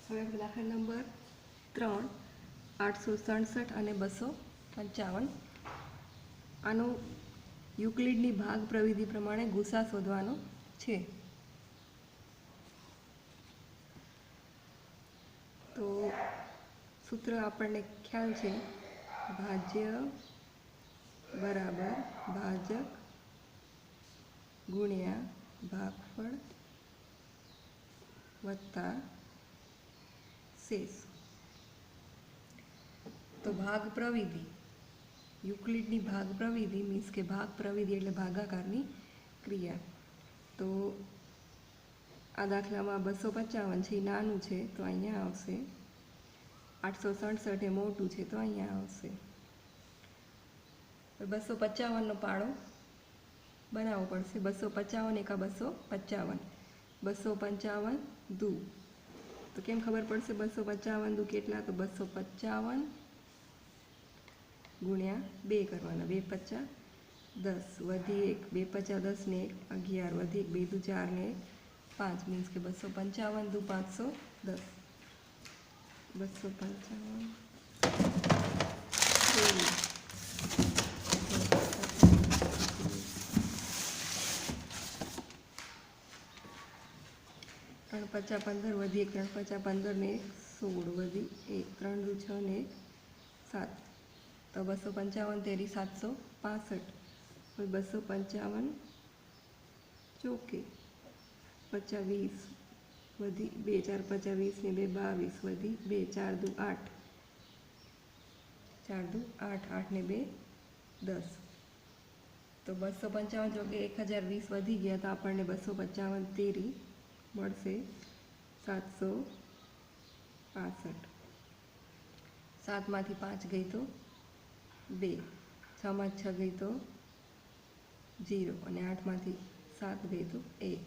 હવે આપણે દાખલા નંબર 3 867 અને 255 આનો યુક્લિડની ભાગ પ્રવિધિ પ્રમાણે ગુસા શોધવાનો છે। તો સૂત્ર આપણને ખ્યાલ છે, ભાજ્ય બરાબર ભાજક ગુણ્યા ભાગફળ વત્તા શેષ। તો ભાગ પ્રવિધિ, યુક્લિડની ભાગ પ્રવિધિ મીન્સ કે ભાગ પ્રવિધિ એટલે ભાગાકારની ક્રિયા। તો આ દાખલામાં 255 છે એ નાનું છે તો અહીંયા આવશે, 867 એ મોટું છે તો અહીંયા આવશે। 255નો પાડો બનાવવો પડશે। 255 એકા 255, 255 દુ, તો કેમ ખબર પડશે 255 દુ કેટલા? તો 255 ગુણ્યા 2 કરવાના, 2 પચા 10 વધી 1, 2 પચા 10 ને 1 11 વધી 1, 2 દુ 4 ને 5 મીન્સ કે 255 દુ 510, 255 3 પચા 15 વધી 1, 3 પચા 15 ને 16 વધી 1, 3 દુ 6 ને 7, તો 255 તેરી 765, 255 ચોકે 50 20 વધી 2, 4 50 20 ને 2 22 વધી 2, 4 દુ 8, 4 દુ 8, 8 ને 2 10, તો 255 ચોકે 1020 વધી ગયા તો આપણને 255 તેરી મળશે 765। 7 માંથી 5 ગઈ તો 2, 6 માં 6 ગઈ તો 0 અને 8 માંથી 7 ગઈ તો 1।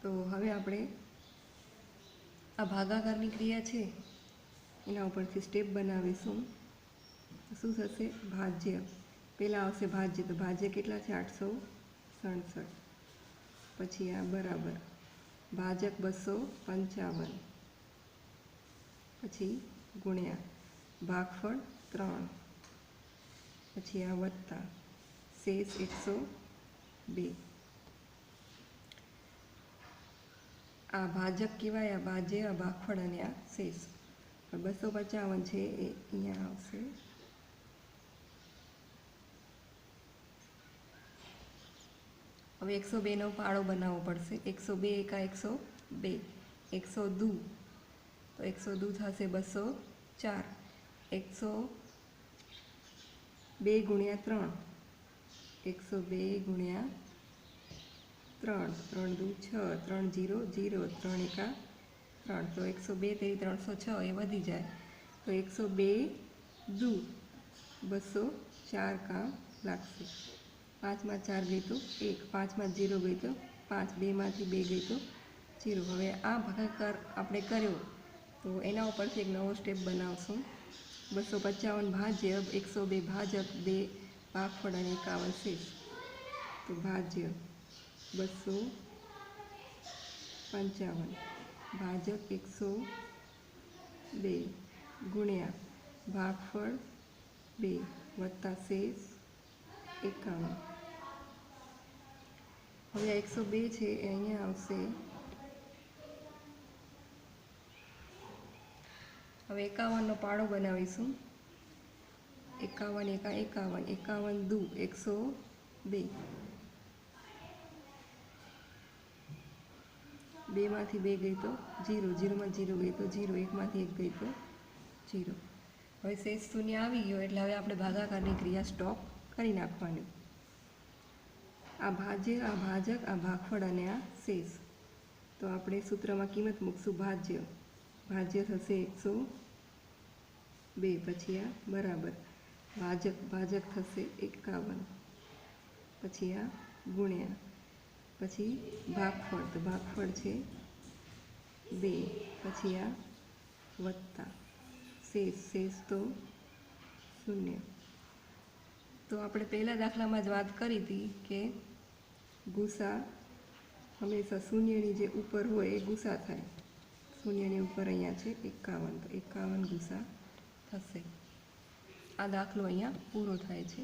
તો હવે આપણે આ ભાગાકારની ક્રિયા છે એના ઉપરથી સ્ટેપ બનાવીશું। શું થશે? ભાજ્ય પહેલાં આવશે ભાજ્ય, તો ભાજ્ય કેટલા છે? 867, પછી આ બરાબર ભાજક 255, પછી ગુણ્યા ભાગફળ 3, પછી આ વત્તા શેષ 102। આ ભાજક કહેવાય, આ ભાજ્ય, આ ભાગફળ અને આ શેષ। 255 છે એ અહીંયા આવશે, હવે 102નો પાડો બનાવવો પડશે। 102 એકા 102, 100 દુ, તો 100 દુ થશે 204, 102 ગુણ્યા 3, 102 ગુણ્યા 3, 3 દુ 6, 3 0 0, 3 એકા 3, તો 102 તેરી 306 એ વધી જાય તો 102 દુ 204 કામ લાગશે। 5 માં 4 ગઈ તો 1, 5 માં 0 ગઈ તો 5, 2 માંથી 2 ગઈ તો 0। હવે આ ભાગાકાર આપણે કર્યો તો એના ઉપરથી એક નવો સ્ટેપ બનાવશું। 255 ભાજ્ય, 102 ભાજક, 2 ભાગફળ અને 51 શેષ। તો ભાજ્ય 255 ભાજક 102 ગુણ્યા ભાગફળ 2 વત્તા શેષ 51। હવે 102 છે એ અહીંયા આવશે, હવે 51નો પાડો બનાવીશું। 51 એકા 51, 51 દુ 102, 2 માંથી 2 ગઈ તો 0, 0 માં 0 ગઈ તો 0, 1 માંથી 1 ગઈ તો 0। હવે શેષ શૂન્ય આવી ગયો એટલે હવે આપણે ભાગાકારની ક્રિયા સ્ટોપ કરી નાખવાની। આ ભાજ્ય, આ ભાજક, આ ભાગફળ અને આ શેષ। તો આપણે સૂત્રમાં કિંમત મૂકશું ભાજ્ય, ભાજ્ય થશે 102, પછી આ બરાબર ભાજક, ભાજક થશે 51, પછી આ ગુણ્યા, પછી ભાગફળ, તો ભાગફળ છે 2, પછી આ વત્તા શેષ, શેષ તો 0। તો આપણે પહેલા દાખલામાં જ વાત કરી હતી કે ગુસા હંમેશા શૂન્યની જે ઉપર હોય એ ગુસા થાય. શૂન્યની ઉપર અહીંયા છે 51, તો 51 ગુસા થશે. આ દાખલો અહીંયા પૂરો થાય છે.